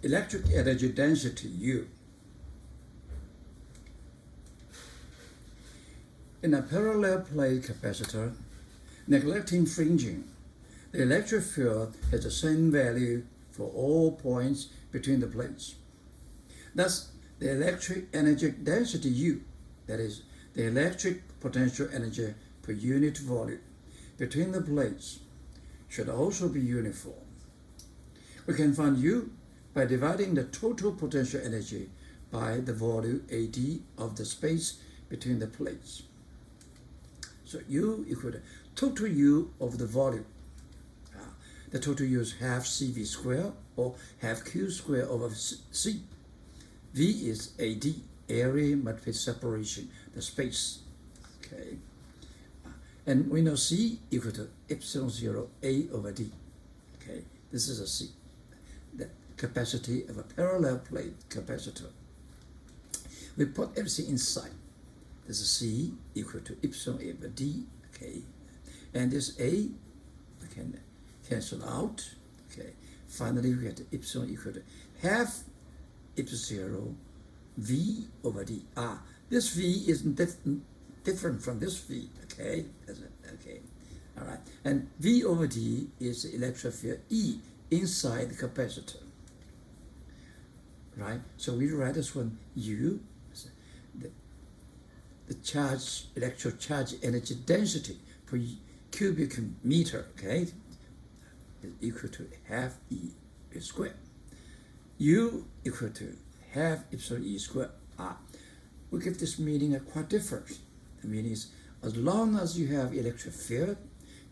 electric energy density U. In a parallel plate capacitor, neglecting fringing, the electric field has the same value for all points between the plates. Thus, the electric energy density U, that is, the electric potential energy per unit volume between the plates, should also be uniform. We can find U by dividing the total potential energy by the volume AD of the space between the plates. So U equal to total U of the volume. The total U is half CV squared or half Q squared over C. V is AD, area multiplied separation, the space. Okay. And we know C equal to epsilon 0 A over D. Okay. This is a C, the capacity of a parallel plate capacitor. We put everything inside. This is C equal to epsilon A over D. Okay. And this A, we can cancel out. Okay. Finally, we get epsilon equal to half epsilon 0 V over D. This V is different from this V. Okay. Okay. All right. And V over D is the electric field E inside the capacitor. Right. So we write this one U, the charge, electric charge energy density per cubic meter. Okay. Is equal to half E squared. U equal to half epsilon E squared. We give this meaning quite different. The meaning is, as long as you have electric field,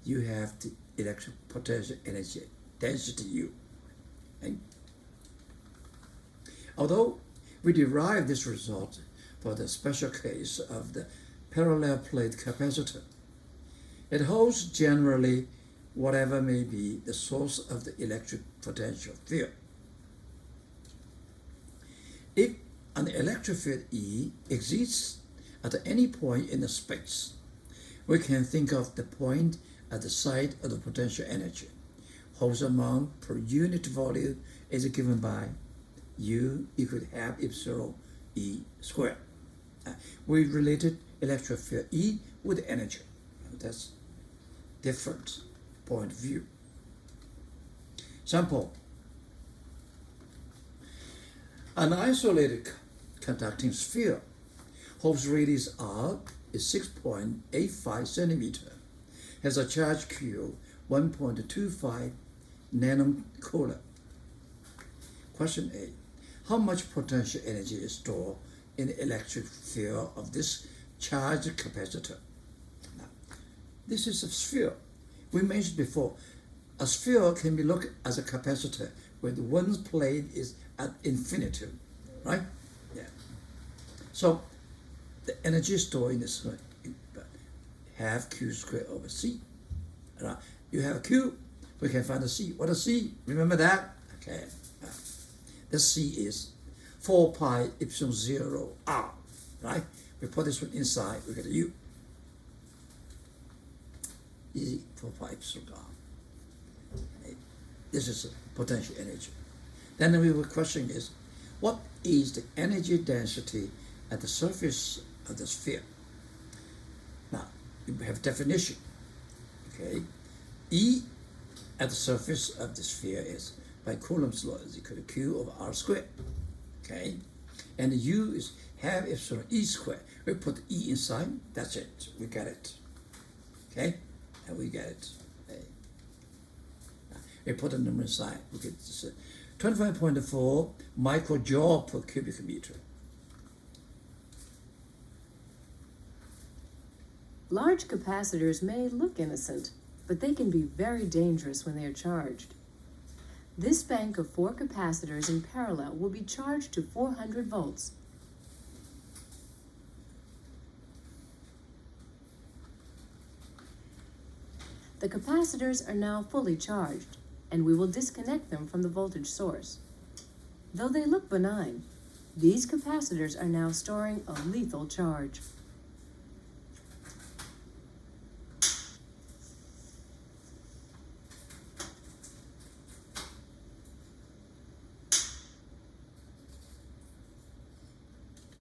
you have the electric potential energy density U. Okay? Although we derive this result for the special case of the parallel plate capacitor, it holds generally whatever may be the source of the electric potential field. If an electric field E exists at any point in the space, we can think of the point at the site of the potential energy, whose amount per unit volume is given by U equal to half epsilon E squared. We related electric field E with energy. That's different point of view. Sample. An isolated conducting sphere whose radius R is 6.85 centimeter has a charge Q 1.25 nanocoulomb. Question A. How much potential energy is stored in the electric field of this charged capacitor? Now, this is a sphere. We mentioned before, a sphere can be looked as a capacitor where the one plate is at infinity, right? Yeah. So the energy stored in this half Q squared over C. Right? You have a Q, we can find the C. What is C? Remember that? Okay. The C is 4 pi epsilon 0 R, right? We put this one inside, we get a U. Easy, 4 pi epsilon R. Okay. This is potential energy. Then the question is, what is the energy density at the surface of the sphere? Now, you have definition. Okay, E at the surface of the sphere is, by Coulomb's law, is equal to Q over R squared. Okay, and the U is half epsilon E squared. We put the E inside, that's it, we get it. Okay, and we get it. Okay. We put the number inside, we get this 25.4 microjoule per cubic meter. Large capacitors may look innocent, but they can be very dangerous when they are charged. This bank of 4 capacitors in parallel will be charged to 400 volts. The capacitors are now fully charged, and we will disconnect them from the voltage source. Though they look benign, these capacitors are now storing a lethal charge.